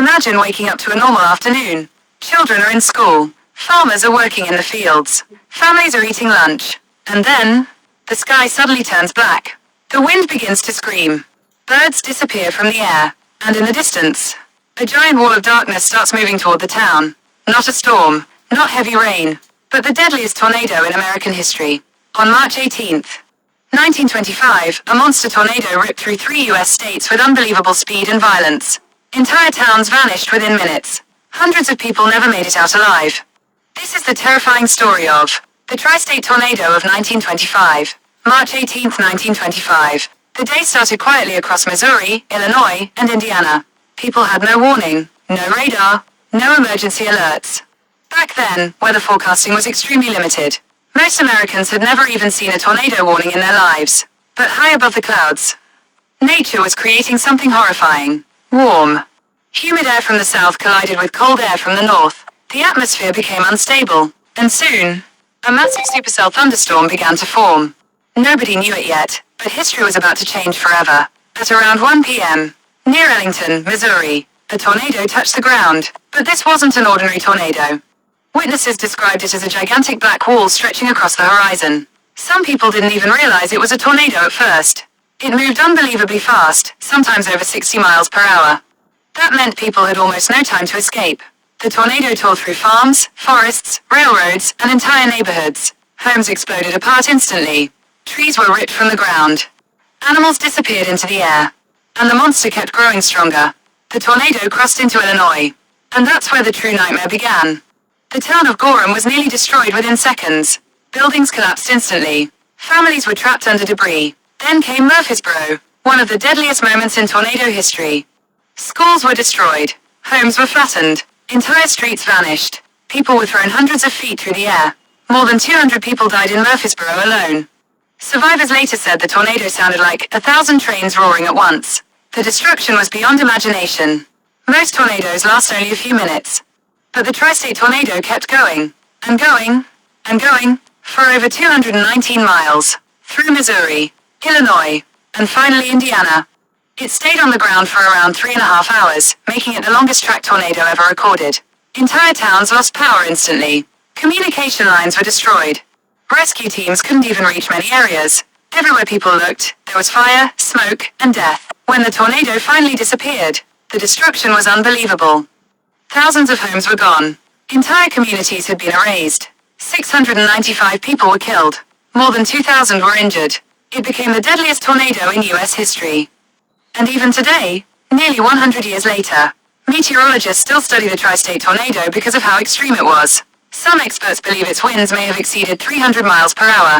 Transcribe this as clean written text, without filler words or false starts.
Imagine waking up to a normal afternoon. Children are in school. Farmers are working in the fields. Families are eating lunch. And then, the sky suddenly turns black. The wind begins to scream. Birds disappear from the air. And in the distance, a giant wall of darkness starts moving toward the town. Not a storm, not heavy rain, but the deadliest tornado in American history. On March 18th, 1925, a monster tornado ripped through 3 U.S. states with unbelievable speed and violence. Entire towns vanished within minutes. Hundreds of people never made it out alive. This is the terrifying story of the Tri-State Tornado of 1925. March 18, 1925. The day started quietly across Missouri, Illinois, and Indiana. People had no warning, no radar, no emergency alerts. Back then, weather forecasting was extremely limited. Most Americans had never even seen a tornado warning in their lives. But high above the clouds, nature was creating something horrifying. Warm, humid air from the south collided with cold air from the north. The atmosphere became unstable, and soon, a massive supercell thunderstorm began to form. Nobody knew it yet, but history was about to change forever. At around 1 p.m., near Ellington, Missouri, a tornado touched the ground, but this wasn't an ordinary tornado. Witnesses described it as a gigantic black wall stretching across the horizon. Some people didn't even realize it was a tornado at first. It moved unbelievably fast, sometimes over 60 miles per hour. That meant people had almost no time to escape. The tornado tore through farms, forests, railroads, and entire neighborhoods. Homes exploded apart instantly. Trees were ripped from the ground. Animals disappeared into the air. And the monster kept growing stronger. The tornado crossed into Illinois. And that's where the true nightmare began. The town of Gorham was nearly destroyed within seconds. Buildings collapsed instantly. Families were trapped under debris. Then came Murphysboro, one of the deadliest moments in tornado history. Schools were destroyed. Homes were flattened. Entire streets vanished. People were thrown hundreds of feet through the air. More than 200 people died in Murphysboro alone. Survivors later said the tornado sounded like 1,000 trains roaring at once. The destruction was beyond imagination. Most tornadoes last only a few minutes. But the Tri-State Tornado kept going, and going, and going, for over 219 miles, through Missouri, Illinois, and finally Indiana. It stayed on the ground for around 3.5 hours, making it the longest track tornado ever recorded. Entire towns lost power instantly. Communication lines were destroyed. Rescue teams couldn't even reach many areas. Everywhere people looked, there was fire, smoke, and death. When the tornado finally disappeared, the destruction was unbelievable. Thousands of homes were gone. Entire communities had been erased. 695 people were killed. More than 2,000 were injured. It became the deadliest tornado in U.S. history. And even today, nearly 100 years later, meteorologists still study the Tri-State Tornado because of how extreme it was. Some experts believe its winds may have exceeded 300 miles per hour.